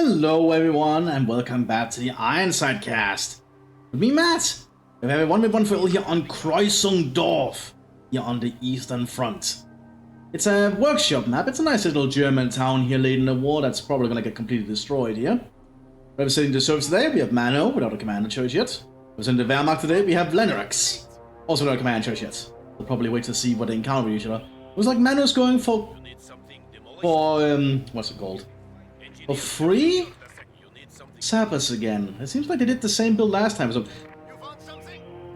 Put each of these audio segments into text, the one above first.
Hello everyone and welcome back to the Ironside cast. With me, Matt. We have a 1v1 for here on Kreuzung Dorf, here on the Eastern Front. It's a workshop map. It's a nice little German town here late in the war that's probably gonna get completely destroyed here. Representing the service today, we have Mano without a commander choice yet. Representing the Wehrmacht today, we have Lennox, also without a commander choice yet. We'll probably wait to see what they encounter with each other. It was like Mano's going for what's it called? For free? Sappers again. It seems like they did the same build last time, so...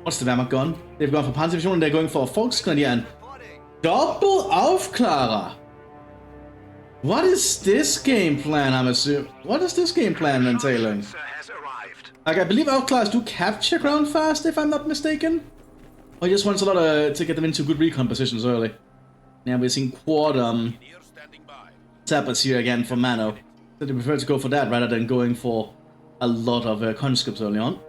What's the Wehrmacht gone? They've gone for Panzerdivision and they're going for a Volksgrenadier and... Double Aufklärer! What is this game plan, I'm assuming? What is this game plan entailing? Like, I believe Aufklärers do capture ground fast, if I'm not mistaken? Or he just wants a lot to get them into good recon positions early. Yeah, we're seeing quad Sappers here again for Mano. So they prefer to go for that rather than going for a lot of conscripts early on.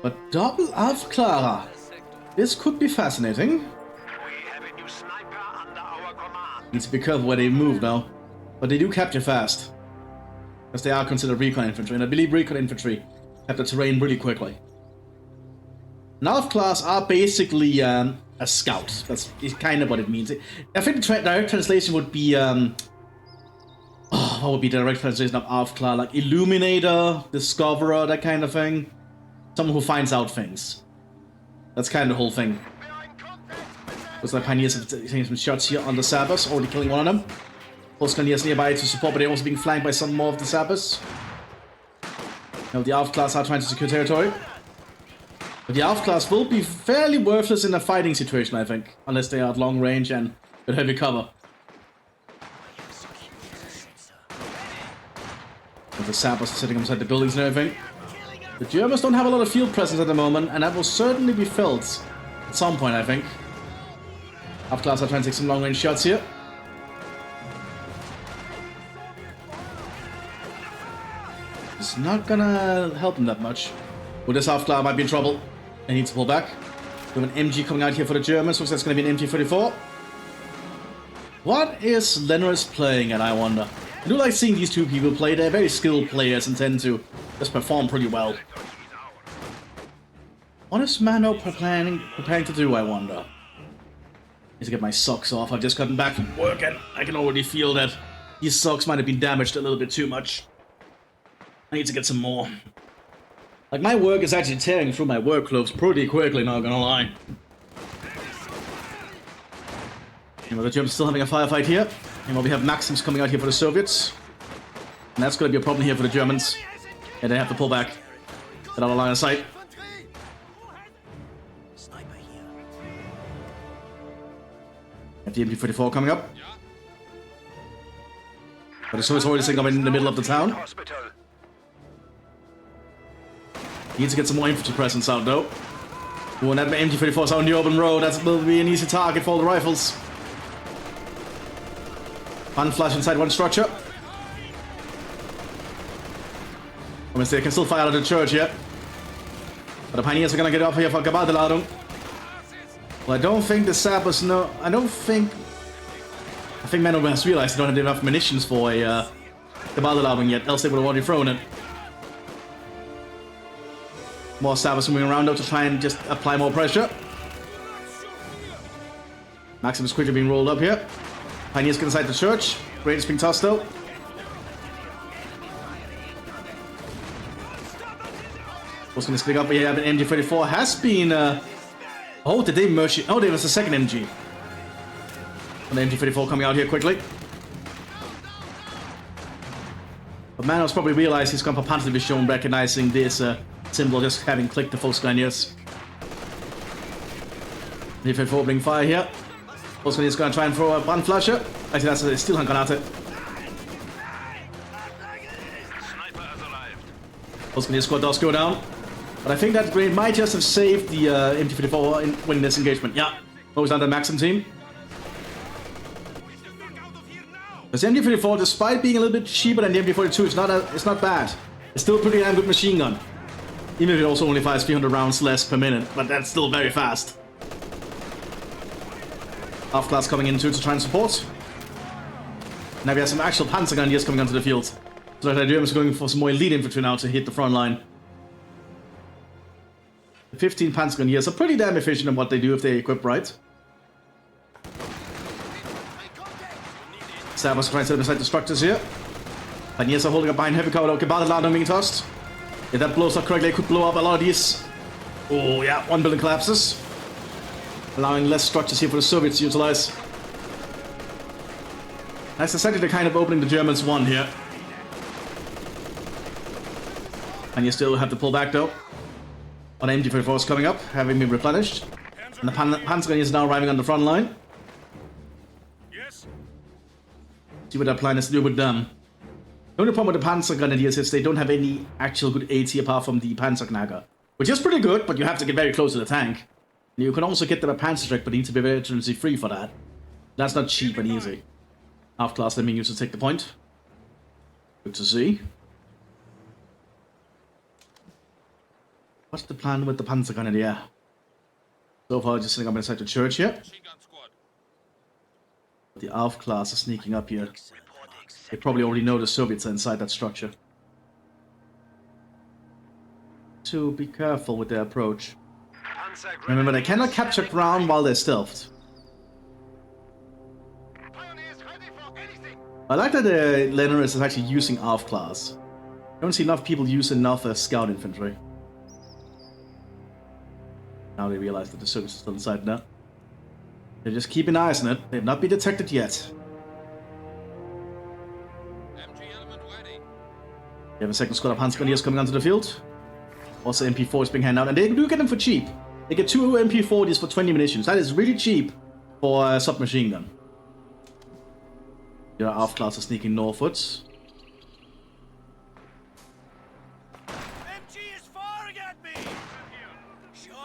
But double Aufklärer. This could be fascinating. We have a new sniper under our command. Need to be careful where they move now. But they do capture fast. Because they are considered recon infantry, and I believe recon infantry have the terrain really quickly. Now Aufklärers are basically a scout. That's kind of what it means. I think the direct translation would be what would be the direct translation of Aufklärer? Like illuminator, discoverer, that kind of thing. Someone who finds out things. That's kind of the whole thing. Looks like Pioneers have taken some shots here on the Sappers, already killing one of them. Volksgrenadiers nearby to support, but they're also being flanked by some more of the Sappers. Now the Aufklärers are trying to secure territory. But the Aufklärers will be fairly worthless in a fighting situation, I think. Unless they are at long range and with heavy cover. With the Sappers sitting inside the buildings and everything. The Germans don't have a lot of field presence at the moment, and that will certainly be felt at some point, I think. Aufklärers are trying to take some long-range shots here. It's not gonna help them that much. Well, this Aufklärer might be in trouble. They need to pull back. We have an MG coming out here for the Germans, looks like it's gonna be an MG-34. What is Lennox playing at, I wonder? I do like seeing these two people play. They're very skilled players and tend to just perform pretty well. What is Mano preparing to do, I wonder? I need to get my socks off. I've just gotten back from work and I can already feel that these socks might have been damaged a little bit too much. I need to get some more. Like, my work is actually tearing through my work clothes pretty quickly, not gonna lie. You know, the Germans still having a firefight here. And we have Maxims coming out here for the Soviets. And that's going to be a problem here for the Germans. And they have to pull back. Get out of line of sight. Have the MP-44 coming up. But the Soviets already sitting up in the middle of the town. Needs to get some more infantry presence out though. When that MP-44 is out on the open road, that will be an easy target for all the rifles. One flash inside one structure. I mean, they can still fire out of the church yet. But the Pioneers are gonna get up here for Gabelladung. Well, I don't think the Sappers know. I think Mano has realized they don't have enough munitions for a Gabelladung yet, else they would have already thrown it. More Sappers moving around though to try and just apply more pressure. Maximus quickly being rolled up here. Pioneers get inside the church. Great is being tossed though. What's going to split up? Yeah, the MG-34 has been. Oh, did they merge it? Oh, there was a second MG. And the MG-34 coming out here quickly. But Mano's probably realized he's gone for Panzerdivision, recognizing this symbol just having clicked the Volksgrenadiers. MG-34 opening fire here. Volksgrenadiers going to try and throw a Brandflasche. Actually, that's a steel hand granate. Volksgrenadier squad does go down. But I think that grenade might just have saved the MT-44 in winning this engagement. Yeah, goes down the Maxim team. Because the MT-44, despite being a little bit cheaper than the MT-42, it's not bad. It's still a pretty damn good machine gun. Even if it also only fires 300 rounds less per minute, but that's still very fast. Aufklärers coming in too to try and support. Now we have some actual Panzer Grenadiers coming onto the field. So that the Germans are going for some more elite infantry now to hit the front line. The 15 Panzer Grenadiers are pretty damn efficient in what they do if they equip right. Sabers trying to set beside the structures here. Pioneers are holding up behind heavy cover. Gebadeladung being tossed. If that blows up correctly, it could blow up a lot of these. Oh yeah, one building collapses. Allowing less structures here for the Soviets to utilize. That's essentially the kind of opening the Germans won here. And you still have to pull back though. On MG-34 coming up, having been replenished. And the Panzer is now arriving on the front line. Yes. See what their plan is to do with them. The only problem with the Panzer Grenadiers is they don't have any actual good AT apart from the Panzerknacker. Which is pretty good, but you have to get very close to the tank. And you can also get them a Panzerstrike, but you need to be veterancy free for that. That's not cheap and easy. Half class them being used to take the point. Good to see. What's the plan with the Panzer Grenadier? So far, just sitting up inside the church here. The Alf class is sneaking up here. They probably already know the Soviets are inside that structure. To be careful with their approach. Remember, they cannot capture ground while they're stealthed. I like that the Leonards is actually using Alf class. I don't see enough people use enough scout infantry. Now they realize that the Soviets are still inside now. They're just keeping eyes on it. They've not been detected yet. You have a second squad of Panzer Grenadiers coming onto the field. Also MP4 is being handed out, and they do get them for cheap. They get 2 MP40s for 20 munitions. That is really cheap for a submachine gun. Your Alf class are sneaking northwards. MG is firing at me.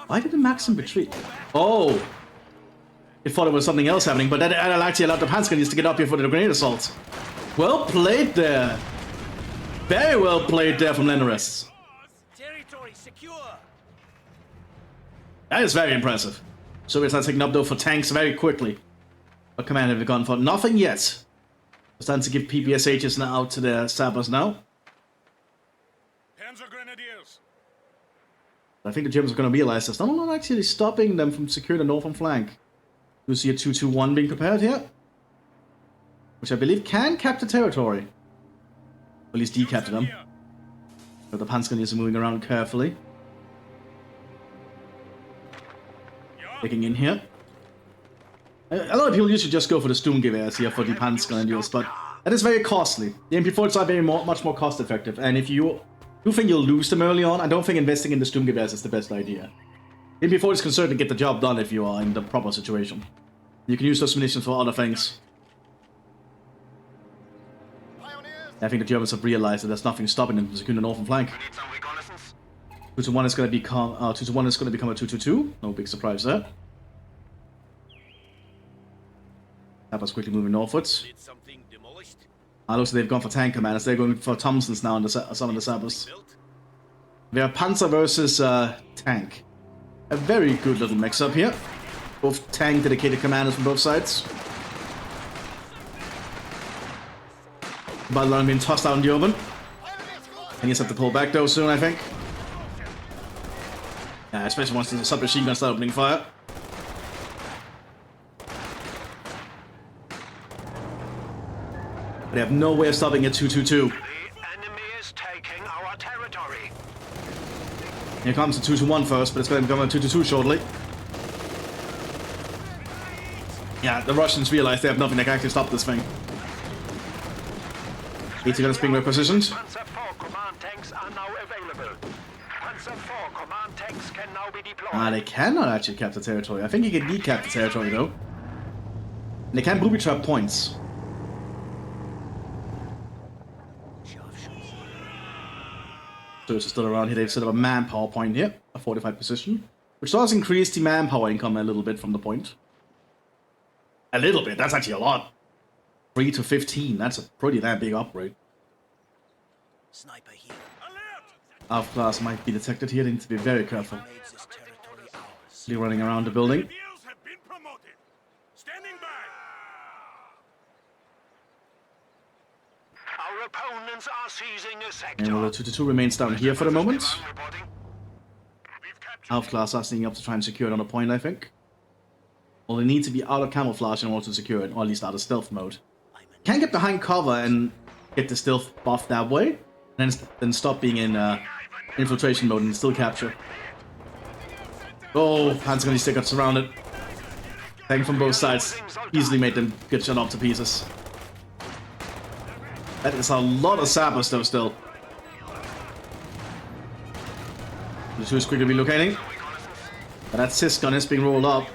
Why did the Maxim retreat? Oh! They thought it was something else happening, but that actually allowed the Panzer Grenadiers to get up here for the grenade assault. Well played there. Very well played there from Leonards. Territory secure. That is very impressive. Soviets are taking up though for tanks very quickly. What command have they gone for? Nothing yet. It's time to give PPSHs now out to their sappers now. Panzer Grenadiers. I think the Germans are going to realize this. I'm not actually stopping them from securing the northern flank. You see a 2-2-1 being prepared here. Which I believe can capture territory. Or at least decapture them. But the Panzer Grenadiers are moving around carefully. Digging in here. A lot of people usually just go for the Sturmgewehrs here for the Panzer Grenadiers, but that is very costly. The MP40s are much more cost effective, and if you think you'll lose them early on, I don't think investing in the Sturmgewehrs is the best idea. The MP40s can certainly get the job done if you are in the proper situation. You can use those munitions for other things. I think the Germans have realized that there's nothing stopping them from securing the northern flank. 2-1 is going to become 2-1 is going to become a 2-2-2. No big surprise there. Sappers quickly moving northwards. Looks like they've gone for tank commanders. They're going for Thompsons now on some of the Sappers. We have Panzer versus tank. A very good little mix-up here. Both tank dedicated commanders from both sides. Battle line being tossed out in the open. And you just have to pull back though soon, I think. Yeah, especially once the submachine guns start opening fire. They have no way of stopping a 2-2-2. The enemy is taking our territory. Here comes the 2-1 first, but it's going to become a 2-2 shortly. Yeah, the Russians realize they have nothing that can actually stop this thing. 80 guns being repositioned. Panzer IV command tanks are now available. Panzer IV command tanks can now be deployed. They cannot actually capture territory. I think you can decap the territory though. And they can booby trap points. So it's still around here. They've set up a manpower point here, a fortified position, which does increase the manpower income a little bit from the point. A little bit. That's actually a lot. 3 to 15. That's a pretty damn big upgrade. Sniper here. Alpha class might be detected here. They need to be very careful. They're running around the building. opponents are seizing a sector. And well, the 2-2 remains down here for the moment. Reporting. Half-class are sneaking up to try and secure it on a point, I think. Well, they need to be out of camouflage in order to secure it, or at least out of stealth mode. Can get behind cover and get the stealth buff that way, and then stop being in infiltration mode and still capture. Oh, Panzer still got surrounded. Tank from both sides. Easily made them get shot off to pieces. That is a lot of sappers though still. The 2 is quickly relocating. But that Mthis gun is being rolled up.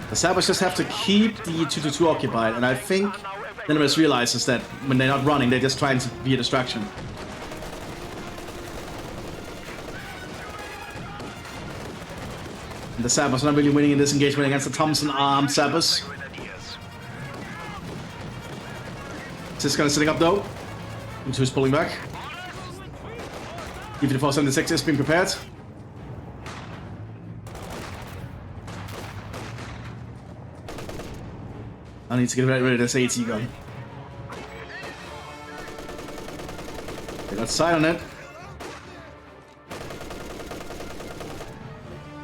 The sappers just have to keep the 2-2 occupied, and I think Mthis realizes that when they're not running, they're just trying to be a distraction. And the sappers are not really winning in this engagement against the Thompson armed sappers. Mthis kind of sitting up though. And 2 is pulling back. Even the 476 is being prepared. I need to get rid of this AT gun. They got sight on it.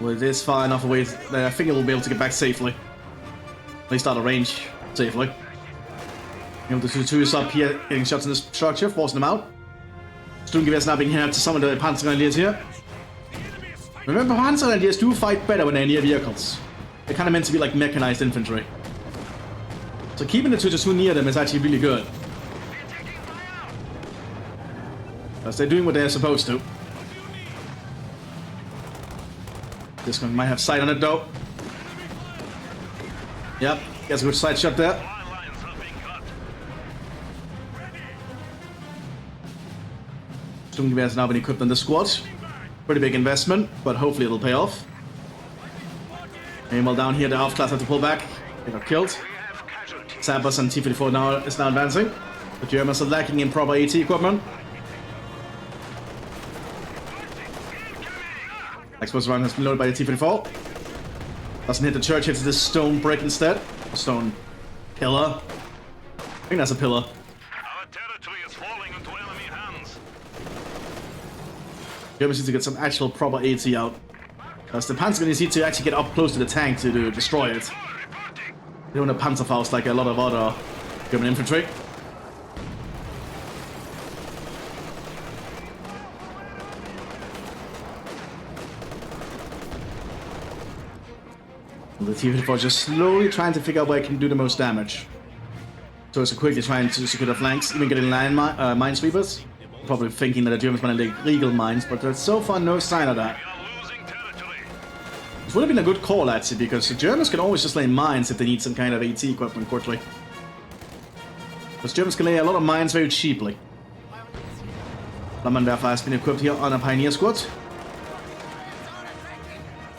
Well, it is far enough away that I think it will be able to get back safely. At least out of range safely. You know, the 2-2 is up here getting shots in the structure, forcing them out. Sturmgewehr is now being hit to some of the Panzergrenadiers here. Remember, Panzergrenadiers do fight better when they're near vehicles. They're kind of meant to be like mechanized infantry. So keeping the 2-2 near them is actually really good. Because they're doing what they're supposed to. This one might have sight on it though. Yep, gets a good side shot there. Sturmgewehr has now been equipped on the squad. Pretty big investment, but hopefully it'll pay off. Meanwhile down here, the half-class have to pull back. They got killed. Sappers and T-54 is now advancing. The Germans are lacking in proper AT equipment. Explosive round has been loaded by the T-54. Doesn't hit the church, hits this stone brick instead. A stone pillar. I think that's a pillar. Our territory is falling into enemy hands. Germans need to get some actual proper AT out. Because the Panzergrenadiers need to actually get up close to the tank to destroy it. They don't want a Panzerfaust like a lot of other German infantry. The T-54 just slowly trying to figure out where it can do the most damage. So it's quickly trying to secure the flanks, even getting minesweepers. Probably thinking that the Germans want to lay legal mines, but there's so far no sign of that. It would have been a good call actually, because the Germans can always just lay mines if they need some kind of AT equipment quickly. Because Germans can lay a lot of mines very cheaply. Flammenwerfer has been equipped here on a Pioneer squad.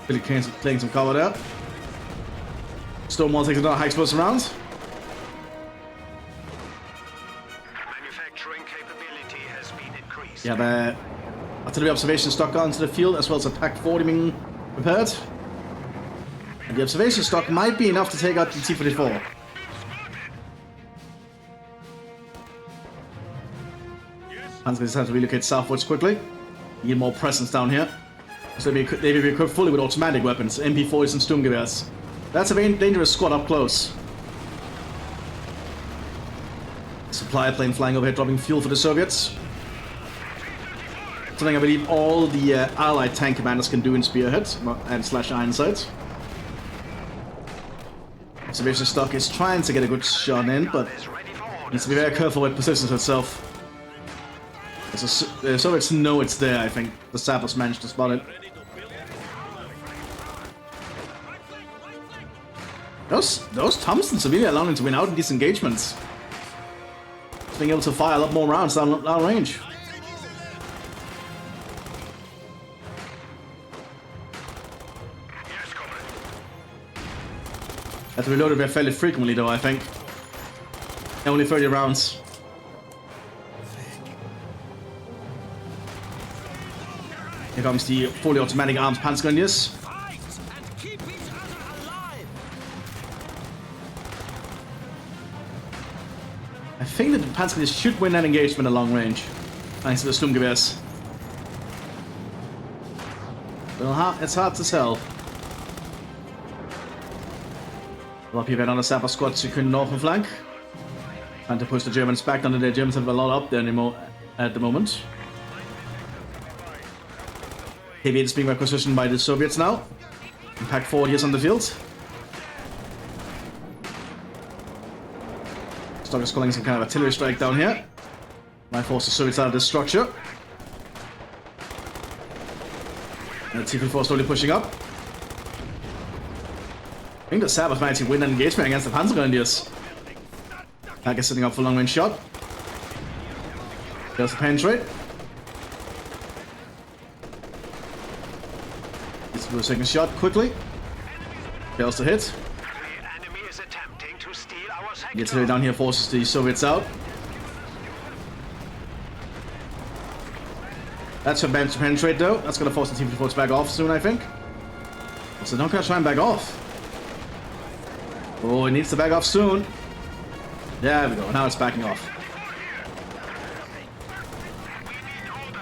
Really clearing some cover there. Stonewall takes another high explosive round. Manufacturing capability has been increased. Yeah, the artillery observation stock got into the field, as well as a PaK-40 being prepared. And the observation stock might be enough to take out the T-44. Panzergrenadiers have to relocate southwards quickly. Need more presence down here. So they may be equipped fully with automatic weapons, MP40s and Sturmgewehrs. That's a very dangerous squad up close. Supply plane flying overhead, dropping fuel for the Soviets. Something I believe all the Allied tank commanders can do in Spearhead and / Ironside. Observation stock is trying to get a good shot in, but needs to be very careful where it positions itself. The Soviets know it's there, I think. The sappers managed to spot it. Those Thompsons are really allowing to win out in these engagements. Just being able to fire a lot more rounds down range. Have to reload it fairly frequently though, I think. Only 30 rounds. Here comes the fully automatic armed Panzergrenadiers. think that the Panzergrenadiers should win that engagement at long range, thanks to the Sturmgewehrs. Well, it's hard to tell. A lot of people on the Sapper squad securing the northern flank. Trying to push the Germans back under the Germans have a lot up there at the moment. Heavy is being requisitioned by the Soviets now. Impact 40 is on the field. Stock is calling some kind of artillery strike down here. Might force the Soviets out of this structure. And the TP4 slowly pushing up. I think the Sabbath might actually win an engagement against the Panzergrenadiers. Pack is setting up for long range shot. There's the penetrate. Let's do a second shot quickly. Fails to hit. Gets it down here, forces the Soviets out. That's a bench to penetrate though. That's gonna force the TP4 to back off soon, I think. So don't gonna try and back off. Oh, it needs to back off soon. There we go. Now it's backing off.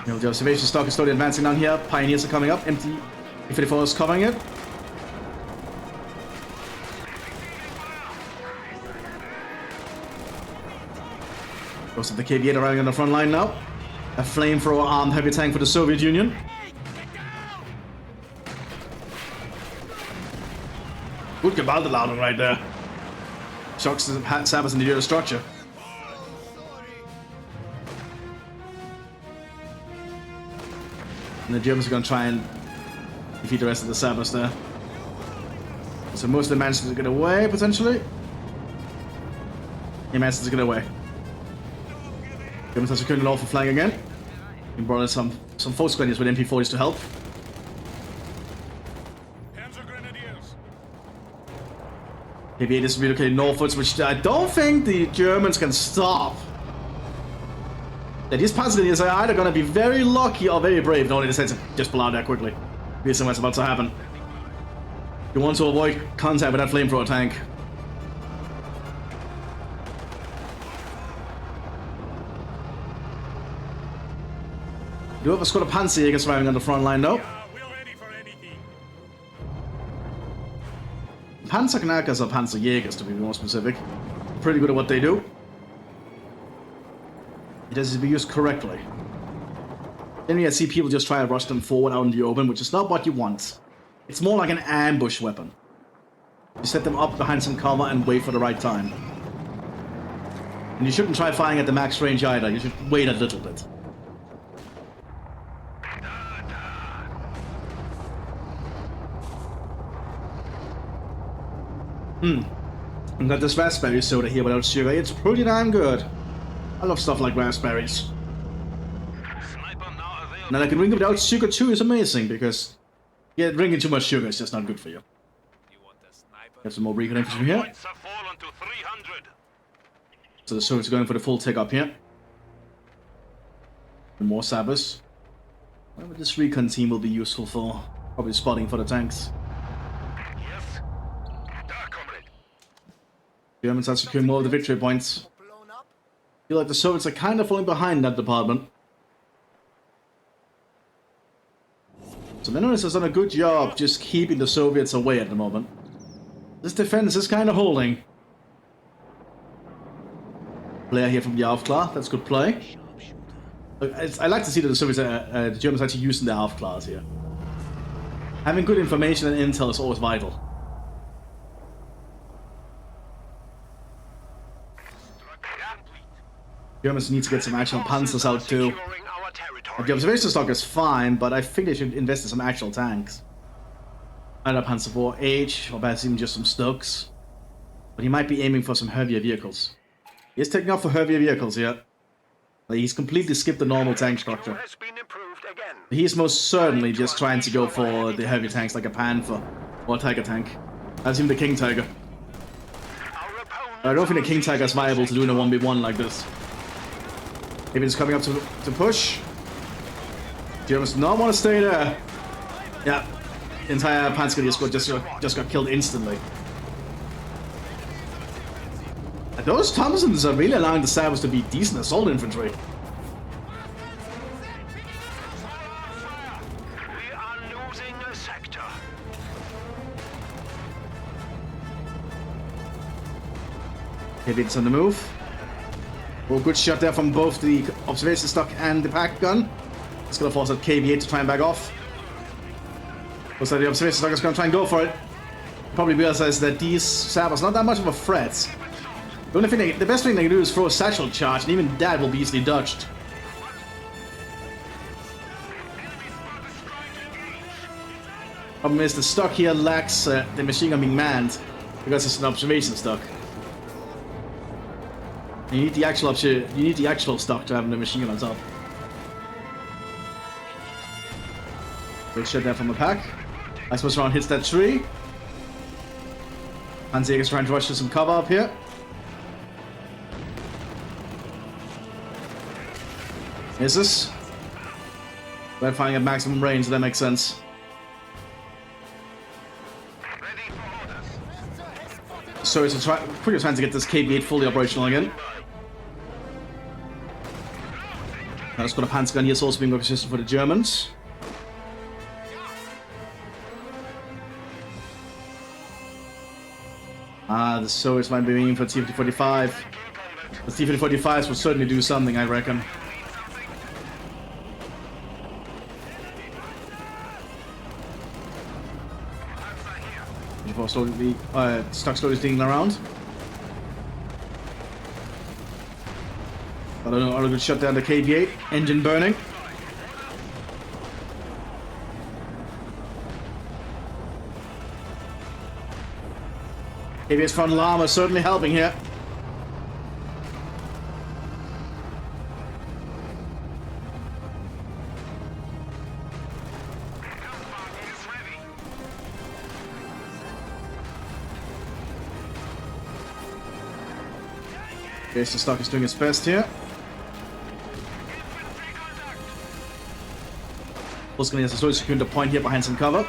You know, the observation stock is slowly advancing down here. Pioneers are coming up. Empty E-54 is covering it. Most of the KV-8 arriving on the front line now. A flamethrower armed heavy tank for the Soviet Union. Good Gewaltladung right there. Shocks the Sabbers in the other structure. And the Germans are going to try and defeat the rest of the Sabbers there. So most of the managed to get away, potentially. He managed to get away. Germans are securing the northern flank again. We brought in some Volksgrenadiers with MP40s to help. KV-8 is relocating northwards, which I don't think the Germans can stop. Yeah, these Panzergrenadiers are either going to be very lucky or very brave. No, they decide to just pull out there quickly. Here's what's about to happen. You want to avoid contact with that flamethrower tank. You have a squad of Panzerjägers arriving on the front line though. Panzerknackers or Panzerjägers, to be more specific. Pretty good at what they do. It has to be used correctly. Then I see people just try to rush them forward out in the open, which is not what you want. It's more like an ambush weapon. You set them up behind some cover and wait for the right time. And you shouldn't try firing at the max range either, you should wait a little bit. And got this raspberry soda here without sugar. It's pretty damn good. I love stuff like raspberries. Now I can drink it without sugar too is amazing because yeah, drinking too much sugar is just not good for you. Have some more recon infantry here. So the Soviets are going for the full take up here. And more Sabbers. Whatever this recon team will be useful for. Probably spotting for the tanks. Germans are securing more of the victory points. I feel like the Soviets are kind of falling behind in that department. So Mthis has done a good job just keeping the Soviets away at the moment. This defense is kind of holding. Player here from the Aufklar, that's good play. I like to see that the Soviets, the Germans are actually using the Aufklars here. Having good information and intel is always vital. Germans need to get some actual panzers out too. The observation stock is fine, but I think they should invest in some actual tanks. Either Panzer IV H, or perhaps even just some Stugs. But he might be aiming for some heavier vehicles. He is taking off for heavier vehicles here. He's completely skipped the normal tank structure. He's most certainly just trying to go for the heavy tanks like a Panther or a Tiger tank. I've seen the King Tiger. I don't think the King Tiger is viable to do in a 1v1 like this. Maybe it's coming up to push. Germans do not want to stay there. Yeah, the entire Panzergrenadier squad just got killed instantly. Those Thompsons are really allowing the Sabres to be decent assault infantry. We are losing a sector. It's on the move. Oh, good shot there from both the observation stock and the pack gun. It's going to force that KB8 to try and back off. Looks like the observation stock is going to try and go for it. Probably realizes that these Sabres are not that much of a threat. The only thing the best thing they can do is throw a satchel charge, and even that will be easily dodged. Problem is, the stock here lacks the machine gun being manned because it's an observation stock. You need the actual stock to have the machine gun on top. Great shot there from the pack. I suppose round hits that tree. Panzer is trying to rush to some cover up here. Misses. We're firing at maximum range, so that makes sense. So it's quickly trying to get this KB8 fully operational again. Now it's got a Panzer gun here, so also being requisitioned for the Germans. The Soviets might be aiming for T-50-45. The T-50-45s will certainly do something, I reckon. Before slowly, stock slowly sticking around. But a good shot down the KB8, engine burning. KB8's frontal armor certainly helping here. Okay, so stock is doing its best here. Also gonna slowly secure the point here behind some cover.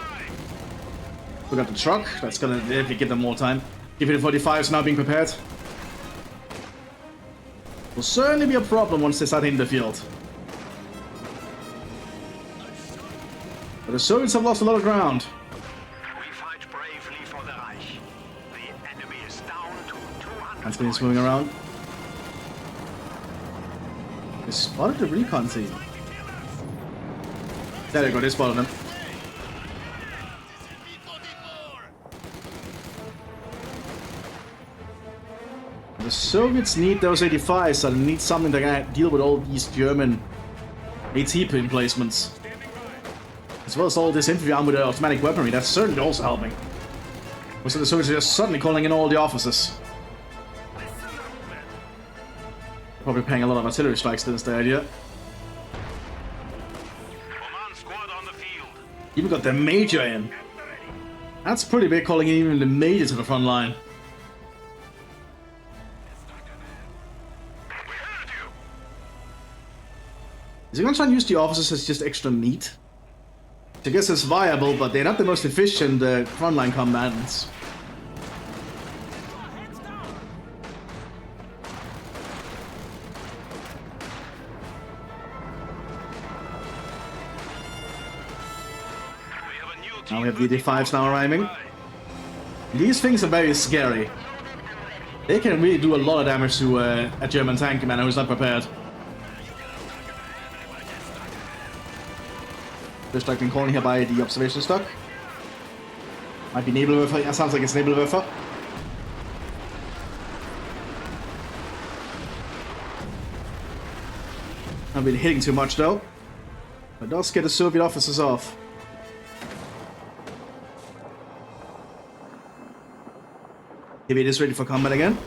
We got the truck, that's gonna definitely give them more time. T-50-45 is now being prepared. Will certainly be a problem once they start hitting the field. But the Soviets have lost a lot of ground. We fight bravely for the Reich. The enemy is down to 200. Hanskin is moving around. They spotted the recon team. There they go, they spotted them. The Soviets need those 85s, so they need something that can deal with all these German AT emplacements. As well as all this infantry armed with automatic weaponry, that's certainly also helping. So the Soviets are just suddenly calling in all the officers. Probably paying a lot of artillery strikes, that's the idea. Command squad on the field. Even got the major in. That's pretty big, calling in even the major to the front line. Is he going to try and use the officers as just extra meat? I guess it's viable, but they're not the most efficient frontline combatants. Now we have the D5s now arriving. These things are very scary. They can really do a lot of damage to a German tank commander who's not prepared. Just like been calling here by the observation stock. Might be Nebelwerfer. Yeah, sounds like it's Nebelwerfer. Not been hitting too much though. But does get the Soviet officers off. Maybe it is ready for combat again.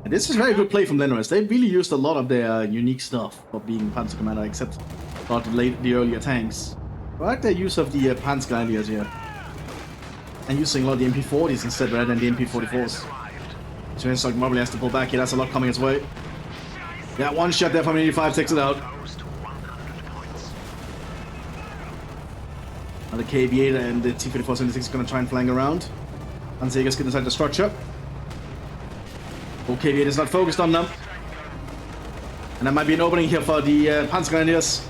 And this is a very good play from Lenoris. They really used a lot of their unique stuff for being Panzer Commander, except for the earlier tanks. I like their use of the Panzer Gladiators here. And using a lot of the MP40s instead rather than the MP44s. So it's like probably has to pull back here. That's a lot coming its way. Yeah, one shot there from 85 takes it out. Now the KV-8 and the T-3476 is going to try and flank around. SEGA's get inside the structure. Oh, KV-8 is not focused on them. And there might be an opening here for the Panzer Grenadiers.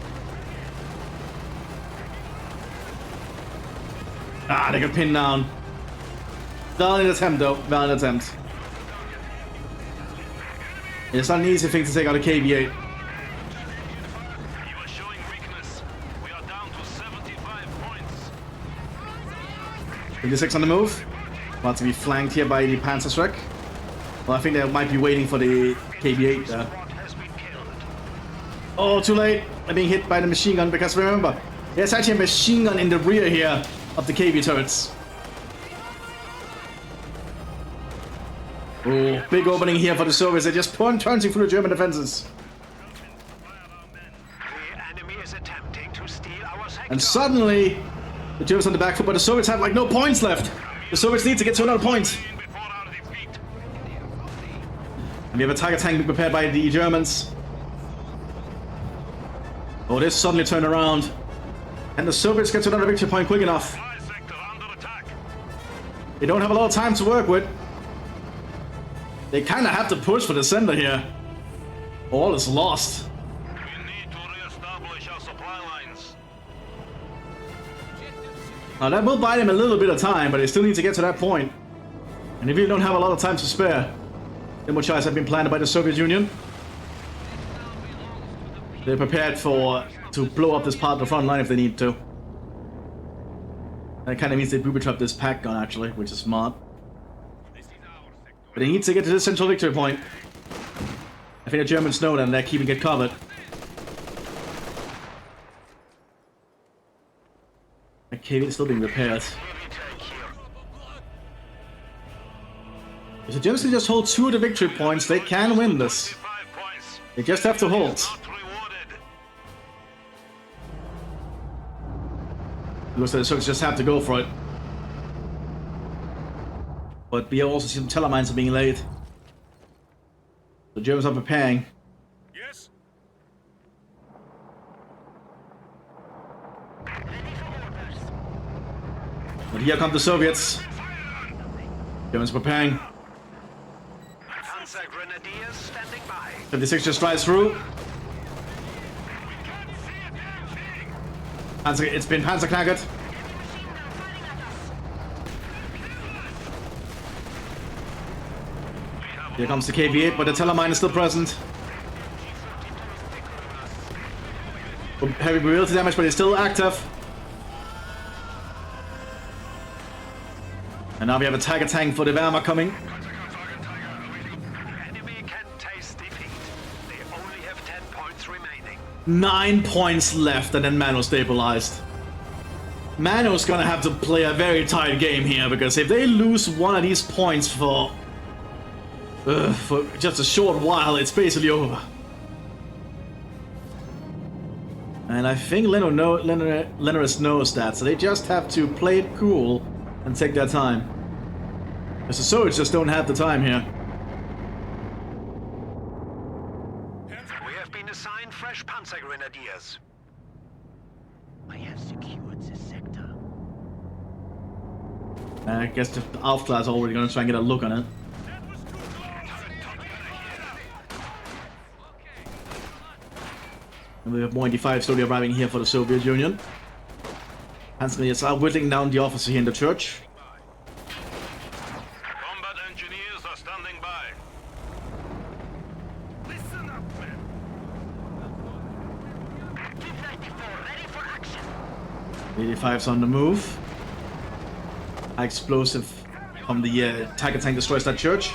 Ah, they got pinned down. Valiant attempt, though. Valiant attempt. It's not an easy thing to take out a KV-8. You are showing weakness. We are down to 75 points. 56 on the move. About to be flanked here by the Panzerschreck. Well, I think they might be waiting for the KV-8 there. Oh, too late. They're being hit by the machine gun because remember, there's actually a machine gun in the rear here of the KV turrets. Oh, big opening here for the Soviets. They're just punching through the German defenses. The enemy is attempting to steal our sector. And suddenly, the Germans on the back foot, but the Soviets have like no points left. The Soviets need to get to another point. And we have a Tiger tank being prepared by the Germans. Oh, this suddenly turned around. And the Soviets get to another victory point quick enough. They don't have a lot of time to work with. They kind of have to push for the center here. All is lost. We need to re-establish our supply lines. Now that will buy them a little bit of time, but they still need to get to that point. And if you don't have a lot of time to spare, then what shots have been planned by the Soviet Union. They're prepared to blow up this part of the front line if they need to. That kind of means they booby trap this pack gun actually, which is smart. But they need to get to this central victory point. I think the Germans know that and they're keeping it covered. The KV is still being repaired. If the Germans can just hold 2 of the victory points, they can win this. They just have to hold. Looks like the Soviets just have to go for it. But we also see some telemines are being laid. The Germans are preparing. Yes. But here come the Soviets. Germans preparing. Panzer Grenadiers standing by. 56 just drives through. It's been Panzerknackert. Here comes the KV-8, but the telemine is still present. Heavy mobility damage, but it's still active. And now we have a Tiger tank for the Wehrmacht coming. Enemy can taste defeat. They only have 10 points remaining. 9 points left and then Mano stabilized. Mano's gonna have to play a very tight game here because if they lose one of these points for just a short while, it's basically over. And I think Leonard knows that, so they just have to play it cool and take their time. Because the Soviets just don't have the time here. We have been assigned fresh Panzer Grenadiers. I have secured the sector. I guess the Aufklar is already going to try and get a look on it. And we have more 95 slowly arriving here for the Soviet Union. Panzergrenadiers are whittling down the officer here in the church. Combat engineers are standing by. Listen up, men. T-34 ready for action. 85's on the move. High explosive from the Tiger tank destroys that church.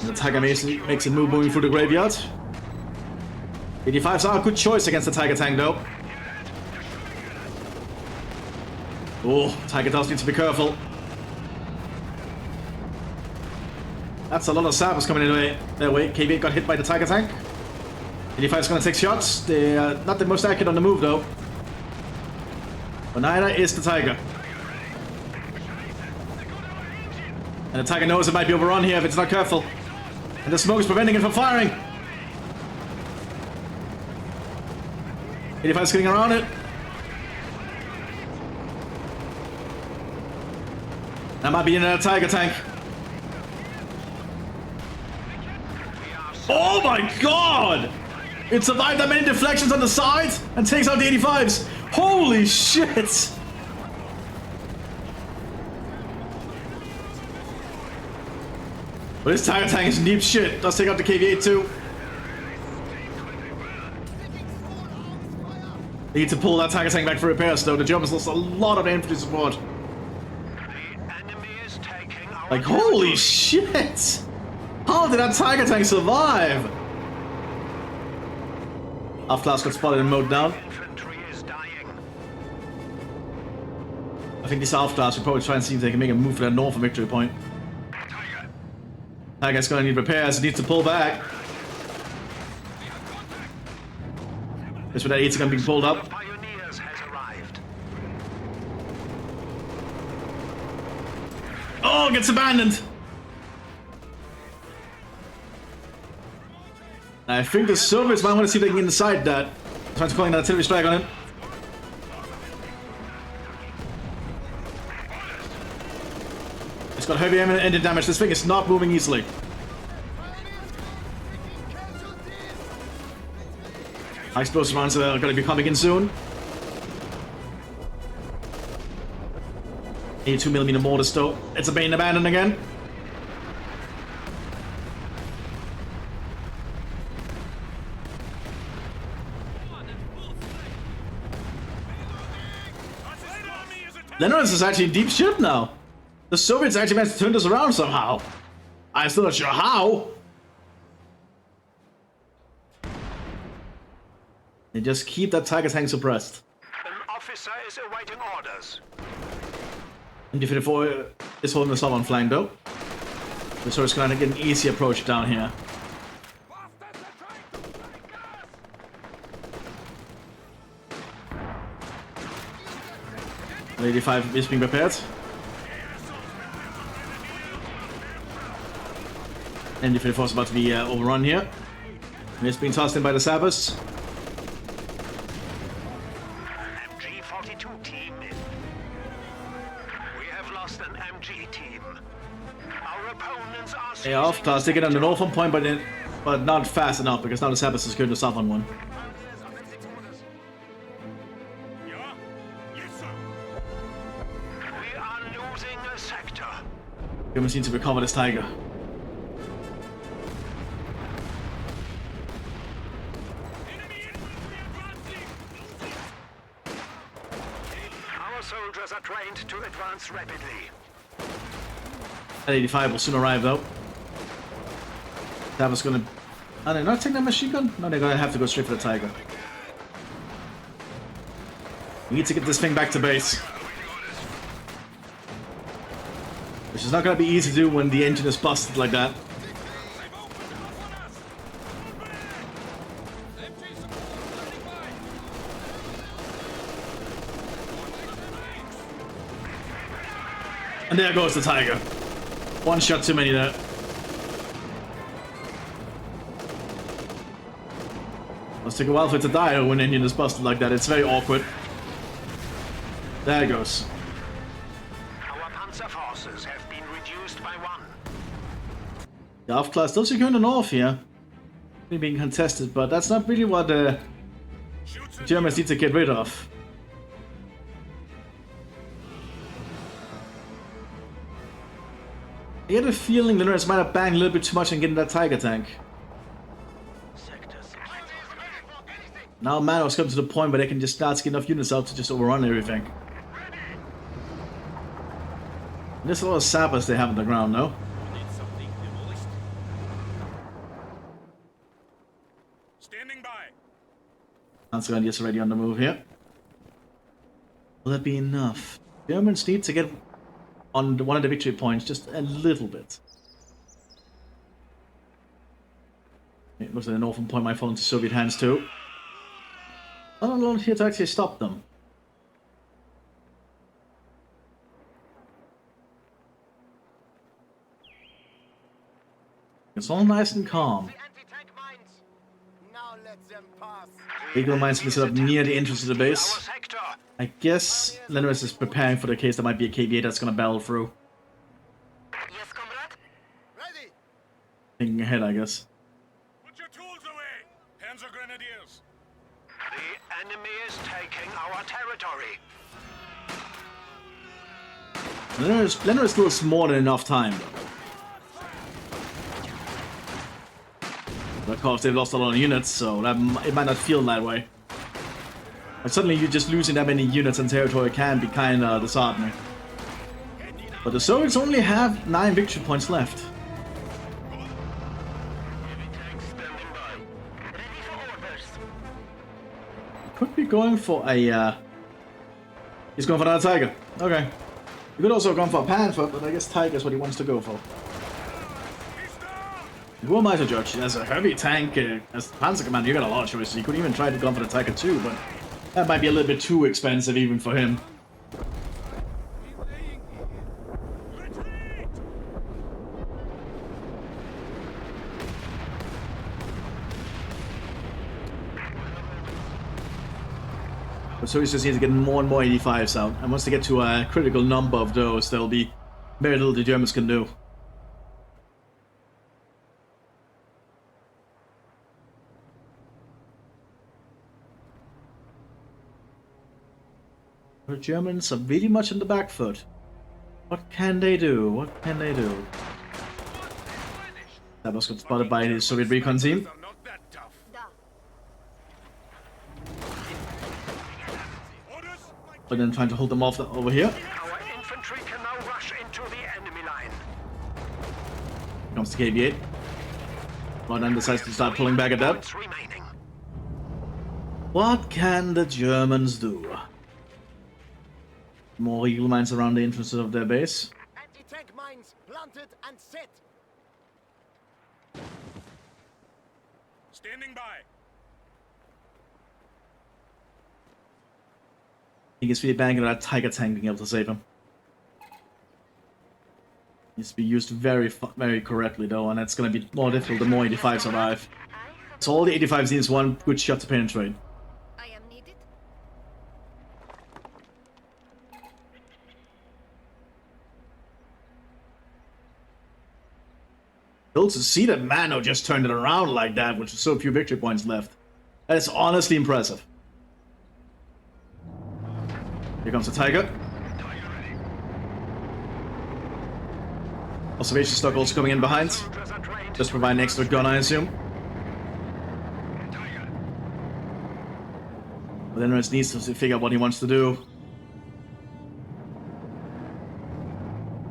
And the Tiger makes a move moving through the graveyard. 85s are a good choice against the Tiger tank though. Oh, Tiger does need to be careful. That's a lot of sabers coming in their way. KV got hit by the Tiger tank. 85 is going to take shots. They're not the most accurate on the move though. But neither is the Tiger. And the Tiger knows it might be overrun here if it's not careful. And the smoke is preventing it from firing. 85's getting around it. That might be in a Tiger tank. Oh my god! It survived that many deflections on the side and takes out the 85s. Holy shit! But this Tiger tank is in deep shit. Does take out the KV-8 too. They need to pull that Tiger tank back for repairs though. The Germans lost a lot of infantry support. Like, holy shit! How did that Tiger tank survive? Half-class got spotted and mowed down. I think this half-class will probably try and see if they can make a move for that northern victory point. Tiger's gonna need repairs, needs to pull back. This where that 8's gonna be pulled up. Oh, gets abandoned! I think the Soviets might want to see if they can get inside that. Trying to call an artillery strike on it. It's got heavy engine damage. This thing is not moving easily. High explosive rounds are going to be coming in soon. 82mm mortar still. It's being abandoned again. Leningrad is actually in deep shit now. The Soviets actually managed to turn this around somehow. I'm still not sure how. They just keep that Tiger tank suppressed. An officer is awaiting orders. MD-54 is holding the southern flank though. The Soviets gonna get an easy approach down here. Lady 5 is being prepared. MD-54 is about to be overrun here. And it's being tossed in by the Sabres. MG-42 team in. We have lost an MG team. Our opponents are... They are off class. They get on the northern point, but not fast enough because now the Sabres is good the southern one. Germans need to recover this Tiger. Our soldiers are trained to advance rapidly. That 85 will soon arrive though. That was gonna... Are they not taking that machine gun? No, they're gonna have to go straight for the Tiger. We need to get this thing back to base. Which is not going to be easy to do when the engine is busted like that. And there goes the Tiger. One shot too many there. Must take a while for it to die when an engine is busted like that. It's very awkward. There it goes. The Alpha class still secure in the north here. Being contested, but that's not really what the Germans need to get rid of. I get a feeling the Nerds might have banged a little bit too much on getting that Tiger tank. Now Manos come to the point where they can just start to get enough units out to just overrun everything. And there's a lot of sappers they have on the ground, no? Ironside is already on the move here. Will that be enough? Germans need to get on one of the victory points just a little bit. It looks like the northern point might fall into Soviet hands too. Not a lot here to actually stop them. It's all nice and calm. Now let them pass. Eagle mines can be set up near the entrance to the Our base. sector. I guess Lenris is preparing for the case there might be a KVA that's gonna battle through. Yes, comrade. Ready. Thinking ahead, I guess. Put your tools away! Hands are grenadiers! The enemy is taking our territory. Lenris still has more than enough time, though. But of course, they've lost a lot of units, so it might not feel that way. But suddenly, you just losing that many units and territory can be kind of disheartening. But the Soviets only have 9 victory points left. Could be going for a. He's going for another Tiger. Okay. He could also have gone for a Panther, but I guess Tiger is what he wants to go for. Who am I to judge? As a heavy tank, as Panzer Commander, you got a lot of choices. You could even try to go for the Tiger II, but that might be a little bit too expensive even for him. So he just needs to get more and more 85s out, and once they get to a critical number of those, there'll be very little the Germans can do. The Germans are really much in the back foot. What can they do? What can they do? That was got spotted by the Soviet recon team. But then trying to hold them off over here. Our infantry can now rush into the enemy line. Comes the KV-8. But then decides to start pulling back at that. Points remaining. What can the Germans do? More eagle mines around the entrances of their base. Anti-tank mines planted and set. Standing by. I think it's really banking on that Tiger tank being able to save him. Needs to be used very correctly though, and that's going to be more difficult the more 85s arrive. So all the 85s needs one good shot to penetrate. I am needed. Still to see that Mano just turned it around like that with so few victory points left. That is honestly impressive. Here comes the Tiger. Observation stock also coming in behind. Just provide an extra gun, I assume. But then Renz needs to figure out what he wants to do.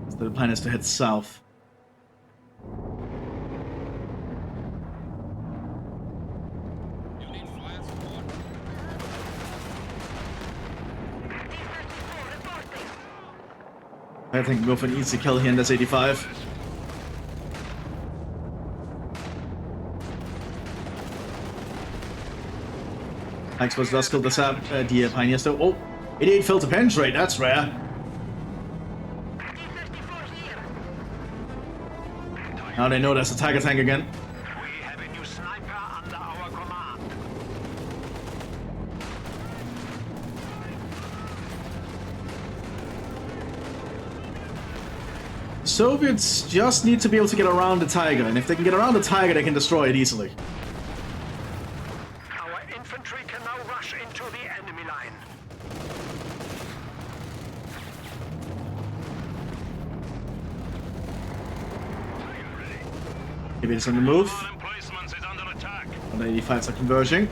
So the plan is to head south. I think we'll go for an easy kill here in this 85. Thanks for does kill the Pioneer still. Oh, 88 failed to penetrate, that's rare. Now they know that's a Tiger tank again. We have a new sniper under our command. Soviets just need to be able to get around the Tiger, and if they can get around the Tiger, they can destroy it easily. Our infantry can now rush into the enemy line. Maybe it's on the move. Emplacements is under attack. And the 85s are converging.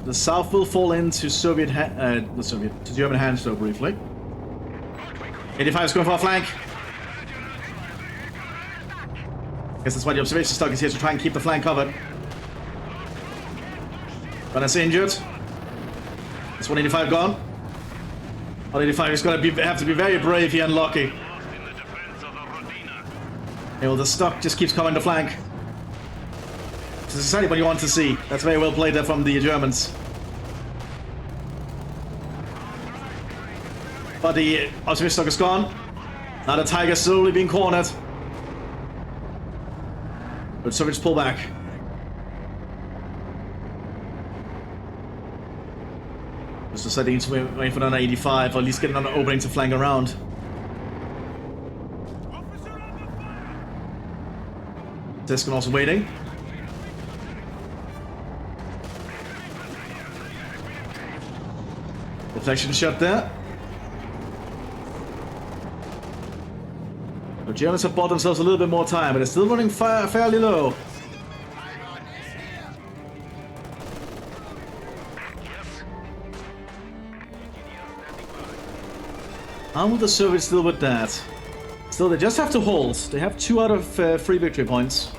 The south will fall into to German hands though briefly. 85 is going for a flank. Guess that's why the observation stock is here to try and keep the flank covered. Gunner's injured. That's 185 gone. 185 is going to have to be very brave here and lucky. Yeah, well, the stock just keeps coming to flank. This is exactly what you want to see. That's very well played there from the Germans. But the observation stock is gone. Now the Tiger's slowly being cornered. But Soviets pull back. Just deciding to wait for another 85, or at least get another opening to flank around. Tescan also waiting. Deflection shot there. The Germans have bought themselves a little bit more time, but they're still running fairly low. How will the Soviets deal with that? Still, they just have to hold. They have 2 out of 3 victory points.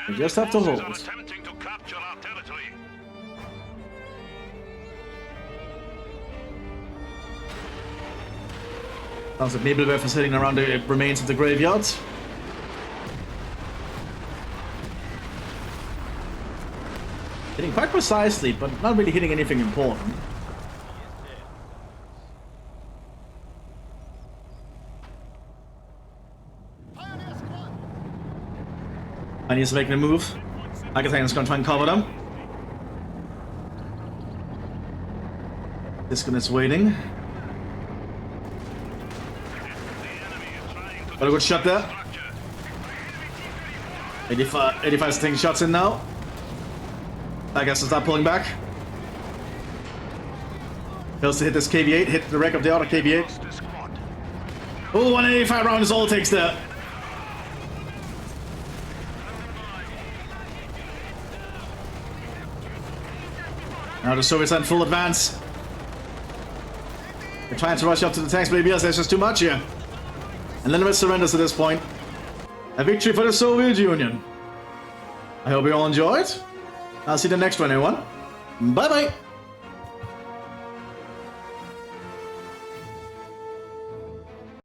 They just have to hold. Attempting to capture our territory. Sounds like Nebelwerfer is sitting around the remains of the graveyard. Hitting quite precisely, but not really hitting anything important. And he's making a move. Mattcasting going to try and cover them. This gun is waiting. Got a good shot there. 85 is taking shots in now. I guess to start pulling back. Fails to hit this KV-8, hit the wreck of the other KV-8. Oh, 185 round is all it takes there. Now the Soviets are in full advance. They're trying to rush up to the tanks, but there's just too much here. And Leningrad surrenders at this point. A victory for the Soviet Union. I hope you all enjoyed. I'll see you in the next one, everyone. Bye-bye.